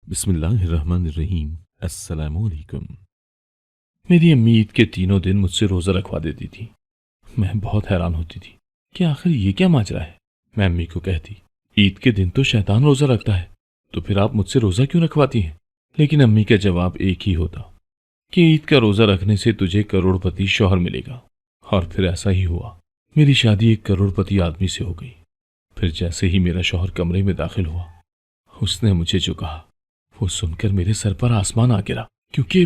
बिस्मिल्लाहिर्रहमानिर्रहीम। अस्सलामुअलैकुम। मेरी अम्मी ईद के तीनों दिन मुझसे रोज़ा रखवा देती थी। मैं बहुत हैरान होती थी कि आखिर ये क्या माजरा है। मैं अम्मी को कहती, ईद के दिन तो शैतान रोज़ा रखता है, तो फिर आप मुझसे रोज़ा क्यों रखवाती हैं? लेकिन अम्मी का जवाब एक ही होता कि ईद का रोज़ा रखने से तुझे करोड़पति शौहर मिलेगा। और फिर ऐसा ही हुआ। मेरी शादी एक करोड़पति आदमी से हो गई। फिर जैसे ही मेरा शौहर कमरे में दाखिल हुआ, उसने मुझे जो कहा वो सुनकर मेरे सर पर आसमान आ गिरा। क्योंकि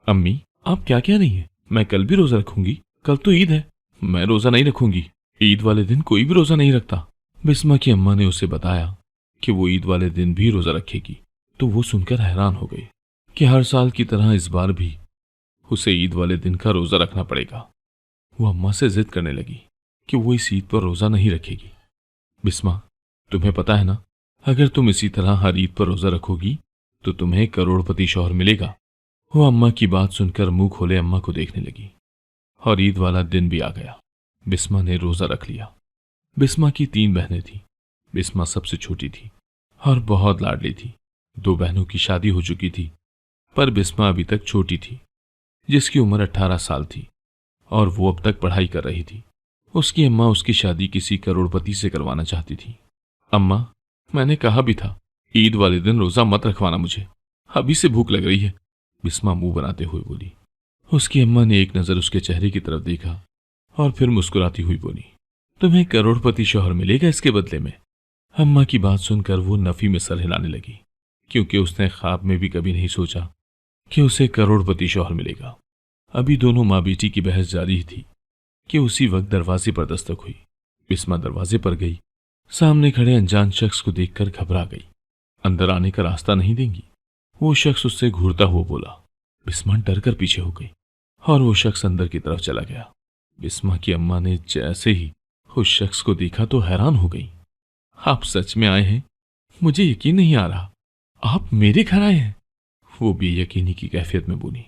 अम्मी, आप क्या कह रही हैं? मैं कल भी रोजा रखूंगी। कल तो ईद है। मैं रोजा नहीं रखूंगी। ईद वाले दिन कोई भी रोजा नहीं रखता। बिस्मा की अम्मा ने उसे बताया कि वो ईद वाले दिन भी रोजा रखेगी। तो वो सुनकर हैरान हो गई कि हर साल की तरह इस बार भी उसे ईद वाले दिन का रोजा रखना पड़ेगा। वो अम्मा से जिद करने लगी कि वो इस ईद पर रोजा नहीं रखेगी। बिस्मा, तुम्हें पता है ना, अगर तुम इसी तरह हर ईद पर रोजा रखोगी तो तुम्हें करोड़पति शौहर मिलेगा। वो अम्मा की बात सुनकर मुंह खोले अम्मा को देखने लगी। और ईद वाला दिन भी आ गया। बिस्मा ने रोजा रख लिया। बिस्मा की 3 बहनें थीं। बिस्मा सबसे छोटी थी और बहुत लाडली थी। 2 बहनों की शादी हो चुकी थी, पर बिस्मा अभी तक छोटी थी, जिसकी उम्र 18 साल थी और वो अब तक पढ़ाई कर रही थी। उसकी अम्मा उसकी शादी किसी करोड़पति से करवाना चाहती थी। अम्मा, मैंने कहा भी था ईद वाले दिन रोजा मत रखवाना मुझे, अभी से भूख लग रही है, बिस्मा मुंह बनाते हुए बोली। उसकी अम्मा ने एक नजर उसके चेहरे की तरफ देखा और फिर मुस्कुराती हुई बोली, तुम्हें करोड़पति शौहर मिलेगा इसके बदले में। अम्मा की बात सुनकर वो नफी में सर हिलाने लगी, क्योंकि उसने ख्वाब में भी कभी नहीं सोचा कि उसे करोड़पति शौहर मिलेगा। अभी दोनों माँ बेटी की बहस जारी थी कि उसी वक्त दरवाजे पर दस्तक हुई। बिस्मा दरवाजे पर गई। सामने खड़े अनजान शख्स को देखकर घबरा गई। अंदर आने का रास्ता नहीं देंगी? वो शख्स उससे घूरता हुआ बोला। बिस्मा डर कर पीछे हो गई और वो शख्स अंदर की तरफ चला गया। बिस्मा की अम्मा ने जैसे ही उस शख्स को देखा तो हैरान हो गई। आप सच में आए हैं? मुझे यकीन नहीं आ रहा, आप मेरे घर आए हैं। वो बेयकीनी की कैफियत में बोली।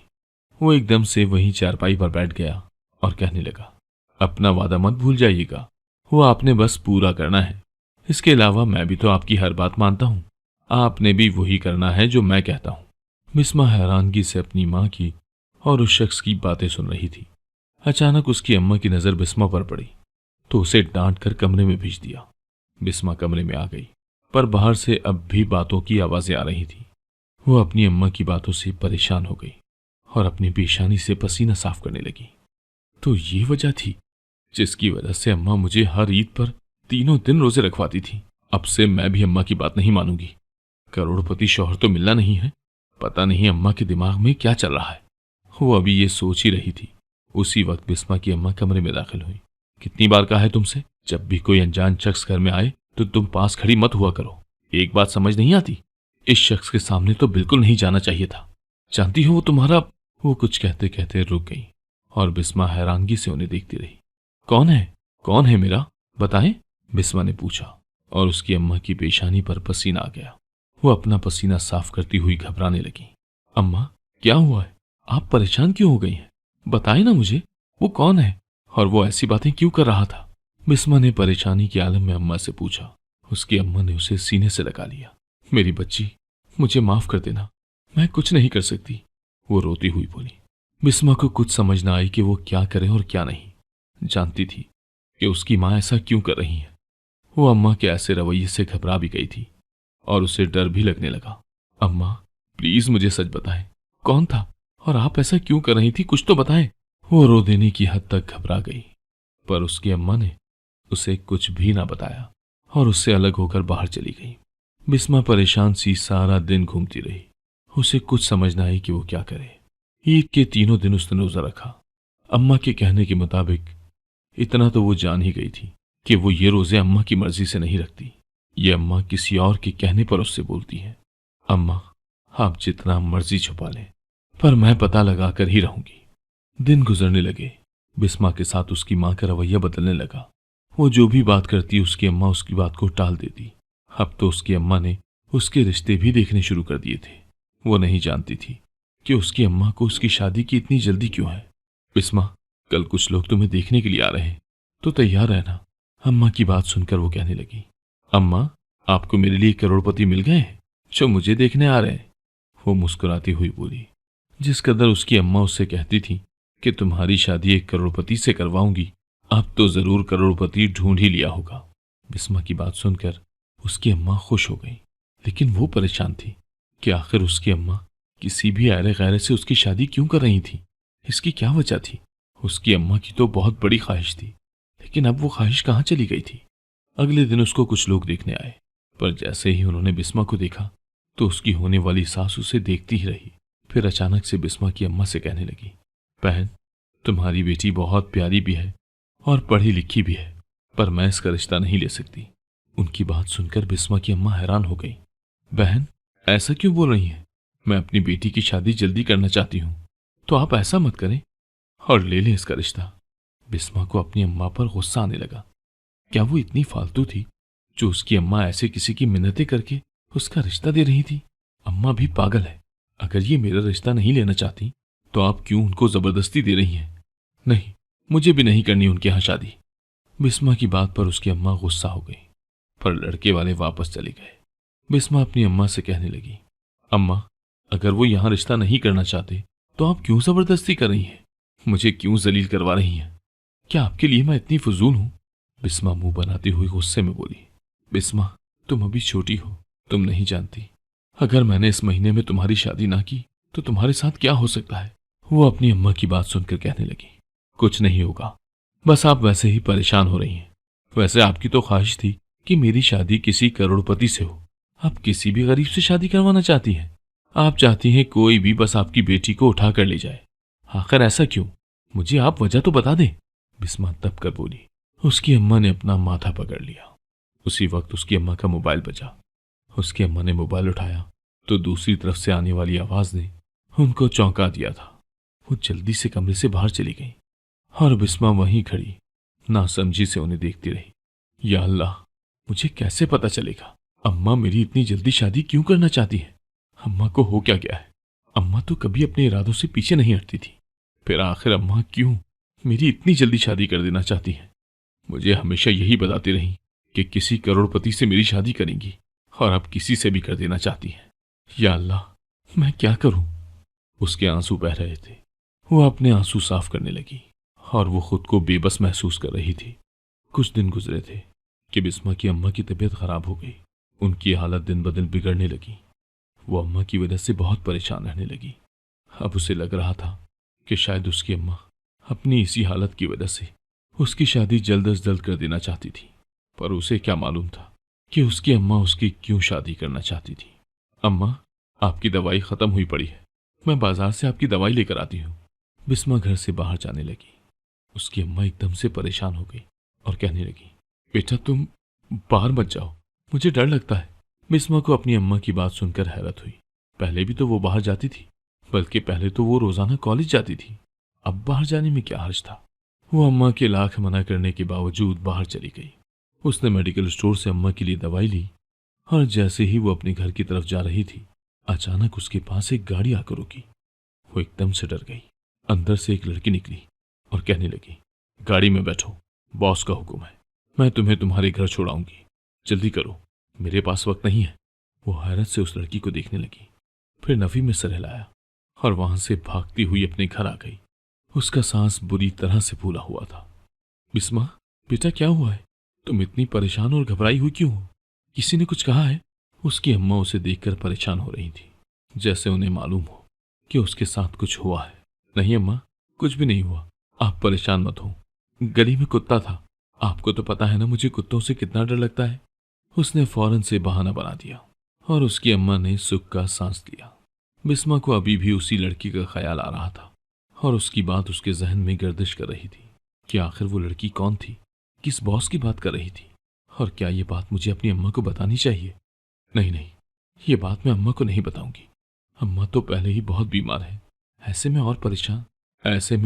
वो एकदम से वहीं चारपाई पर बैठ गया और कहने लगा, अपना वादा मत भूल जाइएगा, वो आपने बस पूरा करना है। इसके अलावा मैं भी तो आपकी हर बात मानता हूँ, आपने भी वही करना है जो मैं कहता हूँ। बिस्मा हैरानगी से अपनी माँ की और उस शख्स की बातें सुन रही थी। अचानक उसकी अम्मा की नजर बिस्मा पर पड़ी तो उसे डांट कर कमरे में भेज दिया। बिस्मा कमरे में आ गई, पर बाहर से अब भी बातों की आवाजें आ रही थी। वो अपनी अम्मा की बातों से परेशान हो गई और अपनी पेशानी से पसीना साफ करने लगी। तो ये वजह थी जिसकी वजह से अम्मा मुझे हर ईद पर तीनों दिन रोजे रखवाती थी। अब से मैं भी अम्मा की बात नहीं मानूंगी। करोड़पति शौहर तो मिलना नहीं है। पता नहीं अम्मा के दिमाग में क्या चल रहा है। वो अभी ये सोच ही रही थी, उसी वक्त बिस्मा की अम्मा कमरे में दाखिल हुई। कितनी बार कहा है तुमसे, जब भी कोई अनजान शख्स घर में आए तो तुम पास खड़ी मत हुआ करो। एक बात समझ नहीं आती? इस शख्स के सामने तो बिल्कुल नहीं जाना चाहिए था। जानती हो वो तुम्हारा। वो कुछ कहते कहते रुक गई और बिस्मा हैरानगी से उन्हें देखती रही। कौन है? कौन है मेरा? बताएं, बिस्मा ने पूछा और उसकी अम्मा की पेशानी पर पसीना आ गया। वो अपना पसीना साफ करती हुई घबराने लगी। अम्मा, क्या हुआ है? आप परेशान क्यों हो गई हैं? बताएं ना मुझे, वो कौन है और वो ऐसी बातें क्यों कर रहा था? बिस्मा ने परेशानी के आलम में अम्मा से पूछा। उसकी अम्मा ने उसे सीने से लगा लिया। मेरी बच्ची, मुझे माफ कर देना, मैं कुछ नहीं कर सकती, वो रोती हुई बोली। बिस्मा को कुछ समझ न आई कि वो क्या करे और क्या नहीं। जानती थी कि उसकी माँ ऐसा क्यों कर रही है। वो अम्मा के ऐसे रवैये से घबरा भी गई थी और उसे डर भी लगने लगा। अम्मा, प्लीज मुझे सच बताएं, कौन था और आप ऐसा क्यों कर रही थी? कुछ तो बताएं। वो रो देने की हद तक घबरा गई, पर उसकी अम्मा ने उसे कुछ भी ना बताया और उससे अलग होकर बाहर चली गई। बिस्मा परेशान सी सारा दिन घूमती रही। उसे कुछ समझ न आई कि वो क्या करे। ईद के तीनों दिन उसने रोजा रखा। अम्मा के कहने के मुताबिक इतना तो वो जान ही गई थी कि वो ये रोजे अम्मा की मर्जी से नहीं रखती। ये अम्मा किसी और के कहने पर उससे बोलती है। अम्मा, आप जितना मर्जी छुपा लें, पर मैं पता लगा कर ही रहूंगी। दिन गुजरने लगे। बिस्मा के साथ उसकी माँ का रवैया बदलने लगा। वो जो भी बात करती उसकी अम्मा उसकी बात को टाल देती। अब तो उसकी अम्मा ने उसके रिश्ते भी देखने शुरू कर दिए थे। वो नहीं जानती थी कि उसकी अम्मा को उसकी शादी की इतनी जल्दी क्यों है। बिस्मा, कल कुछ लोग तुम्हें देखने के लिए आ रहे हैं, तो तैयार रहना। अम्मा की बात सुनकर वो कहने लगी। अम्मा, आपको मेरे लिए करोड़पति मिल गए हैं जो मुझे देखने आ रहे हैं? वो मुस्कुराती हुई बोली। जिस कदर उसकी अम्मा उससे कहती थी कि तुम्हारी शादी एक करोड़पति से करवाऊंगी, अब तो जरूर करोड़पति ढूंढ ही लिया होगा। बिस्मा की बात सुनकर उसकी अम्मा खुश हो गई, लेकिन वो परेशान थी कि आखिर उसकी अम्मा किसी भी आयरे गैरे से उसकी शादी क्यों कर रही थी। इसकी क्या वजह थी। उसकी अम्मा की तो बहुत बड़ी ख्वाहिश थी, लेकिन अब वो ख्वाहिश कहाँ चली गई थी। अगले दिन उसको कुछ लोग देखने आए, पर जैसे ही उन्होंने बिस्मा को देखा तो उसकी होने वाली सास उसे देखती ही रही। फिर अचानक से बिस्मा की अम्मा से कहने लगी, बहन, तुम्हारी बेटी बहुत प्यारी भी है और पढ़ी लिखी भी है, पर मैं इसका रिश्ता नहीं ले सकती। उनकी बात सुनकर बिस्मा की अम्मा हैरान हो गई। बहन, ऐसा क्यों बोल रही हैं? मैं अपनी बेटी की शादी जल्दी करना चाहती हूँ, तो आप ऐसा मत करें और ले लें इसका रिश्ता। बिस्मा को अपनी अम्मा पर गुस्सा आने लगा। क्या वो इतनी फालतू थी जो उसकी अम्मा ऐसे किसी की मिन्नतें करके उसका रिश्ता दे रही थी? अम्मा भी पागल है। अगर ये मेरा रिश्ता नहीं लेना चाहती तो आप क्यों उनको जबरदस्ती दे रही हैं? नहीं, मुझे भी नहीं करनी उनके यहाँ शादी। बिस्मा की बात पर उसकी अम्मा गुस्सा हो गई, पर लड़के वाले वापस चले गए। बिस्मा अपनी अम्मा से कहने लगी, अम्मा, अगर वो यहाँ रिश्ता नहीं करना चाहते तो आप क्यों जबरदस्ती कर रही हैं? मुझे क्यों जलील करवा रही हैं? क्या आपके लिए मैं इतनी फजूल हूं? बिस्मा मुंह बनाती हुई गुस्से में बोली। बिस्मा, तुम अभी छोटी हो, तुम नहीं जानती। अगर मैंने इस महीने में तुम्हारी शादी ना की तो तुम्हारे साथ क्या हो सकता है। वो अपनी अम्मा की बात सुनकर कहने लगी, कुछ नहीं होगा, बस आप वैसे ही परेशान हो रही हैं। वैसे आपकी तो ख्वाहिश थी कि मेरी शादी किसी करोड़पति से हो। आप किसी भी गरीब से शादी करवाना चाहती हैं। आप चाहती हैं कोई भी बस आपकी बेटी को उठा कर ले जाए। आखिर ऐसा क्यों? मुझे आप वजह तो बता दें। बिस्मा दब कर बोली। उसकी अम्मा ने अपना माथा पकड़ लिया। उसी वक्त उसकी अम्मा का मोबाइल बजा। उसकी अम्मा ने मोबाइल उठाया तो दूसरी तरफ से आने वाली आवाज ने उनको चौंका दिया था। वो जल्दी से कमरे से बाहर चली गई और बिस्मा वहीं खड़ी नासमझी से उन्हें देखती रही। या अल्लाह, मुझे कैसे पता चलेगा अम्मा मेरी इतनी जल्दी शादी क्यों करना चाहती है? अम्मा को हो क्या गया है? अम्मा तो कभी अपने इरादों से पीछे नहीं हटती थी, फिर आखिर अम्मा क्यों मेरी इतनी जल्दी शादी कर देना चाहती हैं? मुझे हमेशा यही बताती रही कि किसी करोड़पति से मेरी शादी करेंगी और अब किसी से भी कर देना चाहती हैं। या अल्लाह, मैं क्या करूं? उसके आंसू बह रहे थे। वो अपने आंसू साफ करने लगी और वो खुद को बेबस महसूस कर रही थी। कुछ दिन गुजरे थे कि बिस्मा की अम्मा की तबीयत खराब हो गई। उनकी हालत दिन ब दिन बिगड़ने लगी। वो अम्मा की वजह से बहुत परेशान रहने लगी। अब उसे लग रहा था कि शायद उसकी अम्मा अपनी इसी हालत की वजह से उसकी शादी जल्द अज जल्द कर देना चाहती थी, पर उसे क्या मालूम था कि उसकी अम्मा उसकी क्यों शादी करना चाहती थी। अम्मा, आपकी दवाई खत्म हुई पड़ी है, मैं बाजार से आपकी दवाई लेकर आती हूँ। बिस्मा घर से बाहर जाने लगी। उसकी अम्मा एकदम से परेशान हो गई और कहने लगी, बेटा तुम बाहर मत जाओ, मुझे डर लगता है। बिस्मा को अपनी अम्मा की बात सुनकर हैरत हुई। पहले भी तो वो बाहर जाती थी, बल्कि पहले तो वो रोजाना कॉलेज जाती थी, अब बाहर जाने में क्या हर्ज था। वो अम्मा के लाख मना करने के बावजूद बाहर चली गई। उसने मेडिकल स्टोर से अम्मा के लिए दवाई ली और जैसे ही वो अपने घर की तरफ जा रही थी, अचानक उसके पास एक गाड़ी आकर रुकी। वो एकदम से डर गई। अंदर से एक लड़की निकली और कहने लगी, गाड़ी में बैठो, बॉस का हुक्म है, मैं तुम्हें तुम्हारे घर छोड़ाऊंगी, जल्दी करो, मेरे पास वक्त नहीं है। वो हैरत से उस लड़की को देखने लगी, फिर नफी में सर हिलाया और वहां से भागती हुई अपने घर आ गई। उसका सांस बुरी तरह से फूला हुआ था। बिस्मा, बेटा क्या हुआ है? तुम इतनी परेशान और घबराई हुई क्यों हो? किसी ने कुछ कहा है? उसकी अम्मा उसे देखकर परेशान हो रही थी, जैसे उन्हें मालूम हो कि उसके साथ कुछ हुआ है। नहीं अम्मा, कुछ भी नहीं हुआ, आप परेशान मत हो। गली में कुत्ता था, आपको तो पता है ना मुझे कुत्तों से कितना डर लगता है। उसने फौरन से बहाना बना दिया और उसकी अम्मा ने सुख का सांस लिया। बिस्मा को अभी भी उसी लड़की का ख्याल आ रहा था और उसकी बात उसके जहन में गर्दिश कर रही थी कि आखिर वो लड़की कौन थी, किस बॉस की बात कर रही थी, और क्या ये बात मुझे अपनी अम्मा को बतानी चाहिए? नहीं नहीं, ये बात मैं अम्मा को नहीं बताऊंगी। अम्मा तो पहले ही बहुत बीमार है, ऐसे में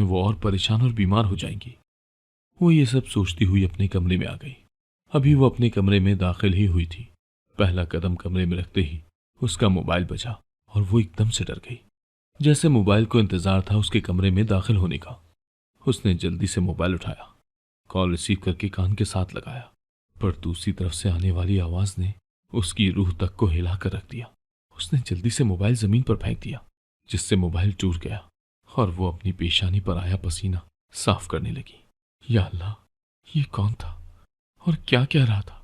वो और परेशान और बीमार हो जाएंगी। वो ये सब सोचती हुई अपने कमरे में आ गई। अभी वो अपने कमरे में दाखिल ही हुई थी, पहला कदम कमरे में रखते ही उसका मोबाइल बजा और वो एकदम से डर गई। जैसे मोबाइल को इंतजार था उसके कमरे में दाखिल होने का। उसने जल्दी से मोबाइल उठाया, कॉल रिसीव करके कान के साथ लगाया, पर दूसरी तरफ से आने वाली आवाज ने उसकी रूह तक को हिला कर रख दिया। उसने जल्दी से मोबाइल जमीन पर फेंक दिया, जिससे मोबाइल टूट गया और वो अपनी पेशानी पर आया पसीना साफ करने लगी। या अल्लाह, ये कौन था और क्या कह रहा था?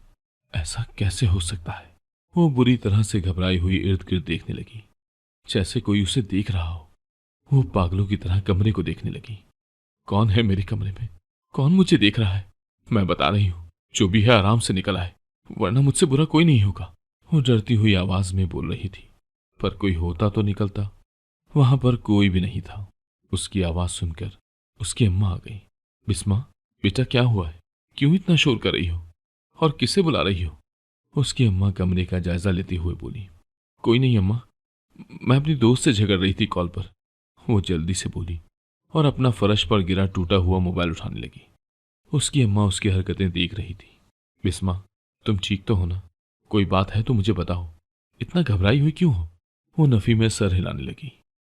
ऐसा कैसे हो सकता है? वो बुरी तरह से घबराई हुई इर्द गिर्द देखने लगी, जैसे कोई उसे देख रहा हो। वो पागलों की तरह कमरे को देखने लगी। कौन है मेरे कमरे में? कौन मुझे देख रहा है? मैं बता रही हूं, जो भी है आराम से निकल आए, वरना मुझसे बुरा कोई नहीं होगा। वो डरती हुई आवाज में बोल रही थी, पर कोई होता तो निकलता। वहां पर कोई भी नहीं था। उसकी आवाज सुनकर उसकी अम्मा आ गई। बिस्मा, बेटा क्या हुआ है? क्यों इतना शोर कर रही हो और किसे बुला रही हो? उसकी अम्मा कमरे का जायजा लेते हुए बोली। कोई नहीं अम्मा, मैं अपनी दोस्त से झगड़ रही थी कॉल पर, वो जल्दी से बोली और अपना फर्श पर गिरा टूटा हुआ मोबाइल उठाने लगी। उसकी अम्मा उसकी हरकतें देख रही थी। बिस्मा, तुम ठीक तो हो ना? कोई बात है तो मुझे बताओ, इतना घबराई हुई क्यों हो? वो नफी में सर हिलाने लगी,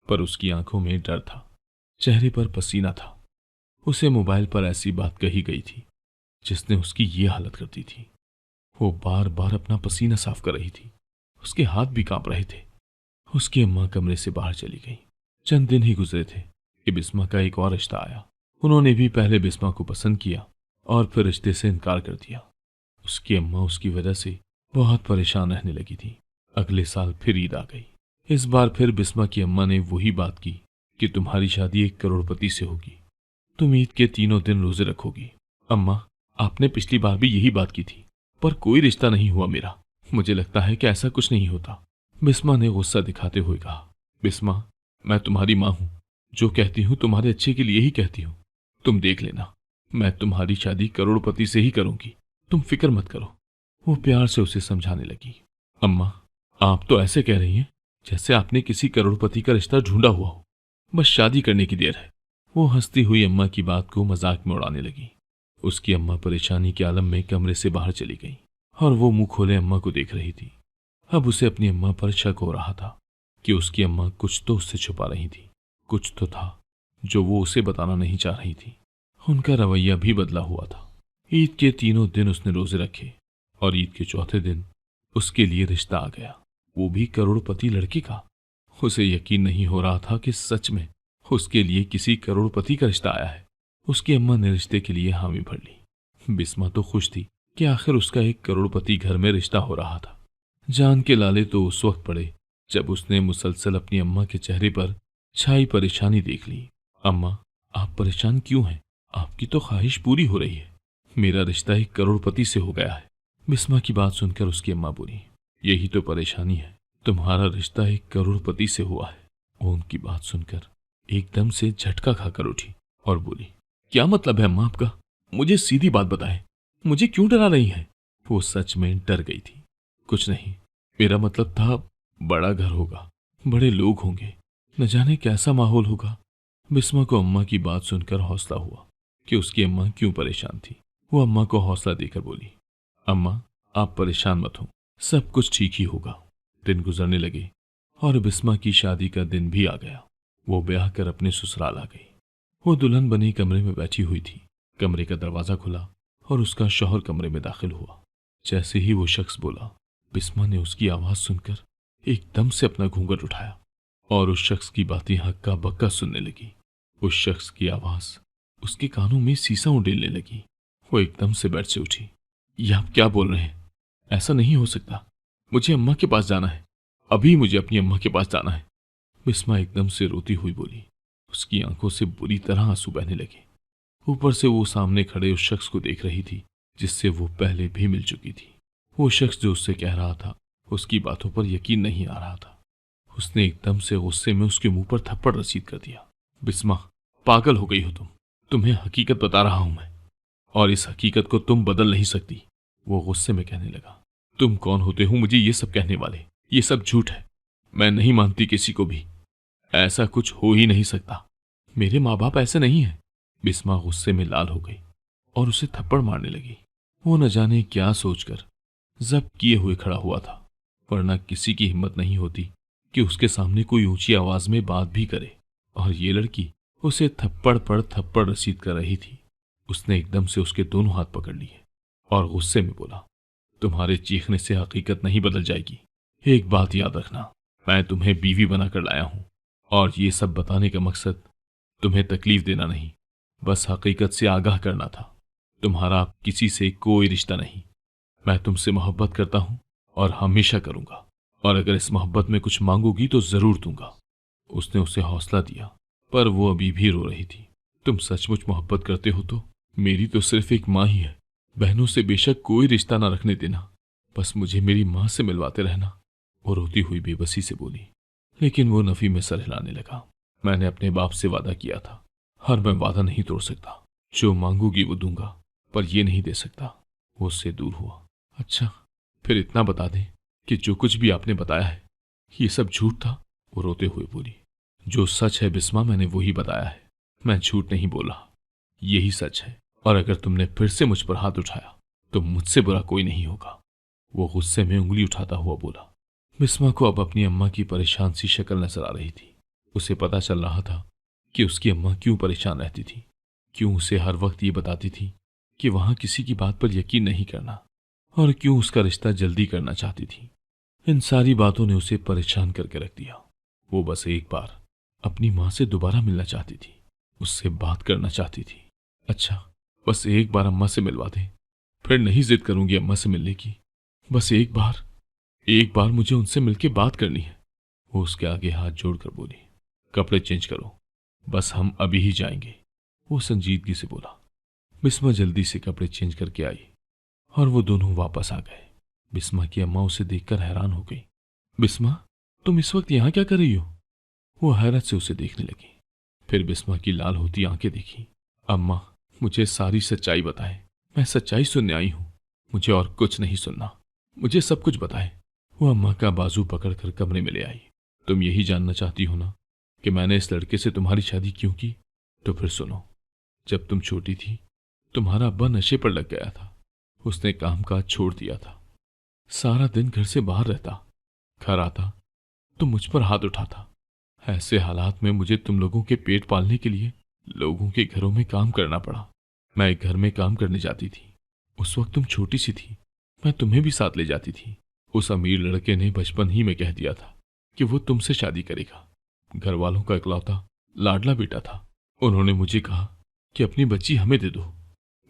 पर उसकी आंखों में डर था, चेहरे पर पसीना था। उसे मोबाइल पर ऐसी बात कही गई थी जिसने उसकी ये हालत कर दी थी। वो बार बार अपना पसीना साफ कर रही थी, उसके हाथ भी कांप रहे थे। उसकी अम्मा कमरे से बाहर चली गई। चंद दिन ही गुजरे थे कि बिस्मा का एक और रिश्ता आया। उन्होंने भी पहले बिस्मा को पसंद किया और फिर रिश्ते से इनकार कर दिया। उसकी अम्मा उसकी वजह से बहुत परेशान रहने लगी थी। अगले साल फिर ईद आ गई। इस बार फिर बिस्मा की अम्मा ने वही बात की कि तुम्हारी शादी एक करोड़पति से होगी, तुम ईद के तीनों दिन रोजे रखोगी। अम्मा, आपने पिछली बार भी यही बात की थी, पर कोई रिश्ता नहीं हुआ मेरा। मुझे लगता है कि ऐसा कुछ नहीं होता। बिस्मा ने गुस्सा दिखाते हुए कहा। बिस्मा, मैं तुम्हारी माँ हूं, जो कहती हूँ तुम्हारे अच्छे के लिए ही कहती हूँ। तुम देख लेना, मैं तुम्हारी शादी करोड़पति से ही करूंगी, तुम फिक्र मत करो। वो प्यार से उसे समझाने लगी। अम्मा, आप तो ऐसे कह रही हैं जैसे आपने किसी करोड़पति का रिश्ता ढूंढा हुआ हो, बस शादी करने की देर है। वो हंसती हुई अम्मा की बात को मजाक में उड़ाने लगी। उसकी अम्मा परेशानी के आलम में कमरे से बाहर चली गई और वो मुंह खोले अम्मा को देख रही थी। अब उसे अपनी अम्मा पर शक हो रहा था कि उसकी अम्मा कुछ तो उससे छुपा रही थी। कुछ तो था जो वो उसे बताना नहीं चाह रही थी। उनका रवैया भी बदला हुआ था। ईद के तीनों दिन उसने रोजे रखे और ईद के चौथे दिन उसके लिए रिश्ता आ गया, वो भी करोड़पति लड़के का। उसे यकीन नहीं हो रहा था कि सच में उसके लिए किसी करोड़पति का रिश्ता आया है। उसकी अम्मा ने रिश्ते के लिए हामी भर ली। बिस्मा तो खुश थी कि आखिर उसका एक करोड़पति घर में रिश्ता हो रहा था। जान के लाले तो उस वक्त पड़े जब उसने मुसलसल अपनी अम्मा के चेहरे पर छाई परेशानी देख ली। अम्मा, आप परेशान क्यों हैं? आपकी तो ख्वाहिश पूरी हो रही है। मेरा रिश्ता एक करोड़पति से हो गया है। बिस्मा की बात सुनकर उसकी अम्मा बोली। यही तो परेशानी है, तुम्हारा रिश्ता एक करोड़पति से हुआ है। वो उनकी बात सुनकर एकदम से झटका खाकर उठी और बोली, क्या मतलब है अम्मा आपका? मुझे सीधी बात बताएं, मुझे क्यों डरा रही हैं? वो सच में डर गई थी। कुछ नहीं, मेरा मतलब था बड़ा घर होगा, बड़े लोग होंगे, न जाने कैसा माहौल होगा। बिस्मा को अम्मा की बात सुनकर हौसला हुआ कि उसकी अम्मा क्यों परेशान थी। वो अम्मा को हौसला देकर बोली, अम्मा आप परेशान मत हो, सब कुछ ठीक ही होगा। दिन गुजरने लगे और बिस्मा की शादी का दिन भी आ गया। वो ब्याह कर अपने ससुराल आ गई। वो दुल्हन बनी कमरे में बैठी हुई थी। कमरे का दरवाजा खुला और उसका शौहर कमरे में दाखिल हुआ। जैसे ही वो शख्स बोला, बिस्मा ने उसकी आवाज सुनकर एकदम से अपना घूंघट उठाया और उस शख्स की बातें हक्का बक्का सुनने लगी। उस शख्स की आवाज उसके कानों में सीसा उड़ेलने लगी। वो एकदम से बेड से उठी। ये आप क्या बोल रहे हैं? ऐसा नहीं हो सकता, मुझे अम्मा के पास जाना है, अभी मुझे अपनी अम्मा के पास जाना है। बिस्मा एकदम से रोती हुई बोली। उसकी आंखों से बुरी तरह आंसू बहने लगे। ऊपर से वो सामने खड़े उस शख्स को देख रही थी जिससे वो पहले भी मिल चुकी थी। वो शख्स जो उससे कह रहा था, उसकी बातों पर यकीन नहीं आ रहा था। उसने एकदम से गुस्से में उसके मुंह पर थप्पड़ रसीद कर दिया। बिस्मा, पागल हो गई हो तुम, तुम्हें हकीकत बता रहा हूं मैं, और इस हकीकत को तुम बदल नहीं सकती। वो गुस्से में कहने लगा, तुम कौन होते हो मुझे ये सब कहने वाले? ये सब झूठ है, मैं नहीं मानती किसी को भी, ऐसा कुछ हो ही नहीं सकता। मेरे माँ बाप ऐसे नहीं हैं। बिस्मा गुस्से में लाल हो गई और उसे थप्पड़ मारने लगी। वो न जाने क्या सोचकर जब्त किए हुए खड़ा हुआ था, वरना किसी की हिम्मत नहीं होती कि उसके सामने कोई ऊंची आवाज में बात भी करे। और ये लड़की उसे थप्पड़ पर थप्पड़ रसीद कर रही थी। उसने एकदम से उसके दोनों हाथ पकड़ लिए और गुस्से में बोला, तुम्हारे चीखने से हकीकत नहीं बदल जाएगी। एक बात याद रखना, मैं तुम्हें बीवी बनाकर लाया हूं और ये सब बताने का मकसद तुम्हें तकलीफ देना नहीं, बस हकीकत से आगाह करना था। तुम्हारा किसी से कोई रिश्ता नहीं। मैं तुमसे मोहब्बत करता हूं और हमेशा करूंगा, और अगर इस मोहब्बत में कुछ मांगोगी तो जरूर दूंगा। उसने उसे हौसला दिया, पर वो अभी भी रो रही थी। तुम सचमुच मोहब्बत करते हो तो? मेरी तो सिर्फ एक माँ ही है। बहनों से बेशक कोई रिश्ता ना रखने देना, बस मुझे मेरी माँ से मिलवाते रहना, वो रोती हुई बेबसी से बोली। लेकिन वो नफी में सर हिलाने लगा। मैंने अपने बाप से वादा किया था, और मैं वादा नहीं तोड़ सकता। जो मांगूगी वो दूंगा, पर ये नहीं दे सकता। वो उससे दूर हुआ। अच्छा, फिर इतना बता दें कि जो कुछ भी आपने बताया है ये सब झूठ था? वो रोते हुए बोली। जो सच है बिस्मा, मैंने वही बताया है। मैं झूठ नहीं बोला, यही सच है। और अगर तुमने फिर से मुझ पर हाथ उठाया तो मुझसे बुरा कोई नहीं होगा। वो गुस्से में उंगली उठाता हुआ बोला। बिस्मा को अब अपनी अम्मा की परेशान सी शक्ल नजर आ रही थी। उसे पता चल रहा था कि उसकी अम्मा क्यों परेशान रहती थी, क्यों उसे हर वक्त ये बताती थी कि वहां किसी की बात पर यकीन नहीं करना, और क्यों उसका रिश्ता जल्दी करना चाहती थी। इन सारी बातों ने उसे परेशान करके रख दिया। वो बस एक बार अपनी माँ से दोबारा मिलना चाहती थी, उससे बात करना चाहती थी। अच्छा, बस एक बार अम्मा से मिलवा दे, फिर नहीं जिद करूंगी अम्मा से मिलने की। बस एक बार मुझे उनसे मिलके बात करनी है। वो उसके आगे हाथ जोड़कर बोली। कपड़े चेंज करो, बस हम अभी ही जाएंगे, वो संजीदगी से बोला। बिस्मा जल्दी से कपड़े चेंज करके आई और वो दोनों वापस आ गए। बिस्मा की अम्मा उसे देखकर हैरान हो गई। बिस्मा, तुम इस वक्त यहां क्या कर रही हो? वो हैरत से उसे देखने लगी। फिर बिस्मा की लाल होती आंखें देखी। अम्मा, मुझे सारी सच्चाई बताएं। मैं सच्चाई सुनने आई हूं, मुझे और कुछ नहीं सुनना। मुझे सब कुछ बताएं। वो अम्मा का बाजू पकड़कर कमरे में ले आई। तुम यही जानना चाहती हो ना कि मैंने इस लड़के से तुम्हारी शादी क्यों की? तो फिर सुनो। जब तुम छोटी थी, तुम्हारा अब्बा नशे पर लग गया था। उसने कामकाज छोड़ दिया था, सारा दिन घर से बाहर रहता, घर आता तो मुझ पर हाथ उठाता। ऐसे हालात में मुझे तुम लोगों के पेट पालने के लिए लोगों के घरों में काम करना पड़ा। मैं एक घर में काम करने जाती थी। उस वक्त तुम छोटी सी थी, मैं तुम्हें भी साथ ले जाती थी। उस अमीर लड़के ने बचपन ही में कह दिया था कि वो तुमसे शादी करेगा। घर वालों का इकलौता लाडला बेटा था। उन्होंने मुझे कहा कि अपनी बच्ची हमें दे दो।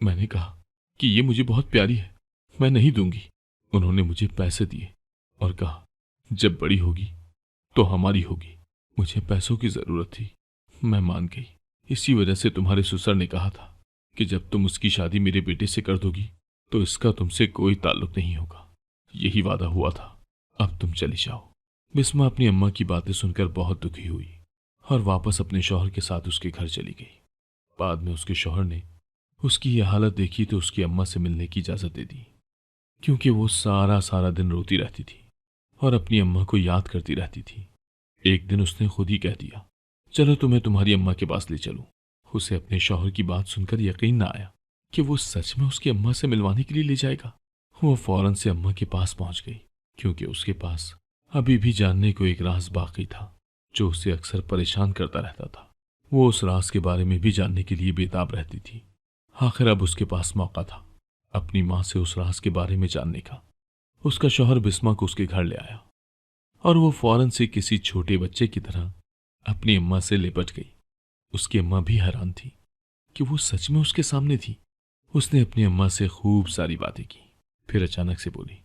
मैंने कहा कि ये मुझे बहुत प्यारी है, मैं नहीं दूंगी। उन्होंने मुझे पैसे दिए और कहा जब बड़ी होगी तो हमारी होगी। मुझे पैसों की जरूरत थी, मैं मान गई। इसी वजह से तुम्हारे ससुर ने कहा था कि जब तुम उसकी शादी मेरे बेटे से कर दोगी तो इसका तुमसे कोई ताल्लुक नहीं होगा। यही वादा हुआ था, अब तुम चली जाओ। बिस्मा अपनी अम्मा की बातें सुनकर बहुत दुखी हुई और वापस अपने शौहर के साथ उसके घर चली गई। बाद में उसके शौहर ने उसकी यह हालत देखी तो उसकी अम्मा से मिलने की इजाजत दे दी, क्योंकि वो सारा सारा दिन रोती रहती थी और अपनी अम्मा को याद करती रहती थी। एक दिन उसने खुद ही कह दिया, चलो तुम्हें तुम्हारी अम्मा के पास ले चलूं। उसे अपने शौहर की बात सुनकर यकीन ना आया कि वो सच में उसकी अम्मा से मिलवाने के लिए ले जाएगा। वो फौरन से अम्मा के पास पहुंच गई, क्योंकि उसके पास अभी भी जानने को एक राज बाकी था जो उसे अक्सर परेशान करता रहता था। वो उस राज के बारे में भी जानने के लिए बेताब रहती थी। आखिर अब उसके पास मौका था अपनी माँ से उस राज के बारे में जानने का। उसका शौहर बिस्मा को उसके घर ले आया और वो फौरन से किसी छोटे बच्चे की तरह अपनी अम्मा से लिपट गई। उसकी अम्मा भी हैरान थी कि वो सच में उसके सामने थी। उसने अपनी अम्मा से खूब सारी बातें की, फिर अचानक से बोली,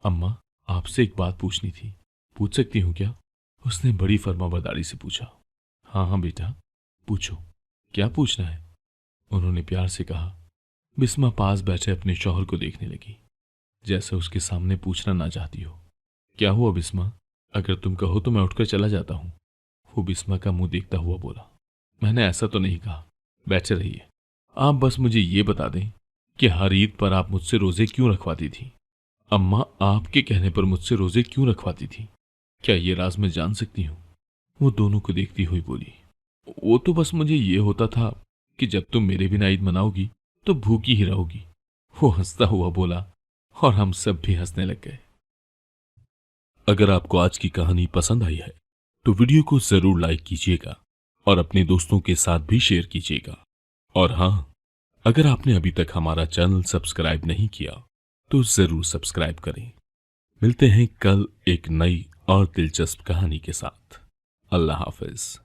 अम्मा, आपसे एक बात पूछनी थी, पूछ सकती हूँ क्या? उसने बड़ी फर्माबरदारी से पूछा। हाँ हाँ बेटा, पूछो, क्या पूछना है? उन्होंने प्यार से कहा। बिस्मा पास बैठे अपने शौहर को देखने लगी, जैसे उसके सामने पूछना ना चाहती हो। क्या हुआ बिस्मा? अगर तुम कहो तो मैं उठकर चला जाता हूं। वो बिस्मा का मुंह देखता हुआ बोला। मैंने ऐसा तो नहीं कहा, बैठे रहिए। आप बस मुझे ये बता दें कि हर ईद पर आप मुझसे रोजे क्यों रखवाती थी? अम्मा आपके कहने पर मुझसे रोजे क्यों रखवाती थी? क्या ये राज मैं जान सकती हूँ? वो दोनों को देखती हुई बोली। वो तो बस मुझे ये होता था कि जब तुम मेरे बिना ईद मनाओगी तो भूखी ही रहोगी। वो हंसता हुआ बोला और हम सब भी हंसने लग गए। अगर आपको आज की कहानी पसंद आई है तो वीडियो को जरूर लाइक कीजिएगा और अपने दोस्तों के साथ भी शेयर कीजिएगा। और हाँ, अगर आपने अभी तक हमारा चैनल सब्सक्राइब नहीं किया तो जरूर सब्सक्राइब करें। मिलते हैं कल एक नई और दिलचस्प कहानी के साथ। अल्लाह हाफिज।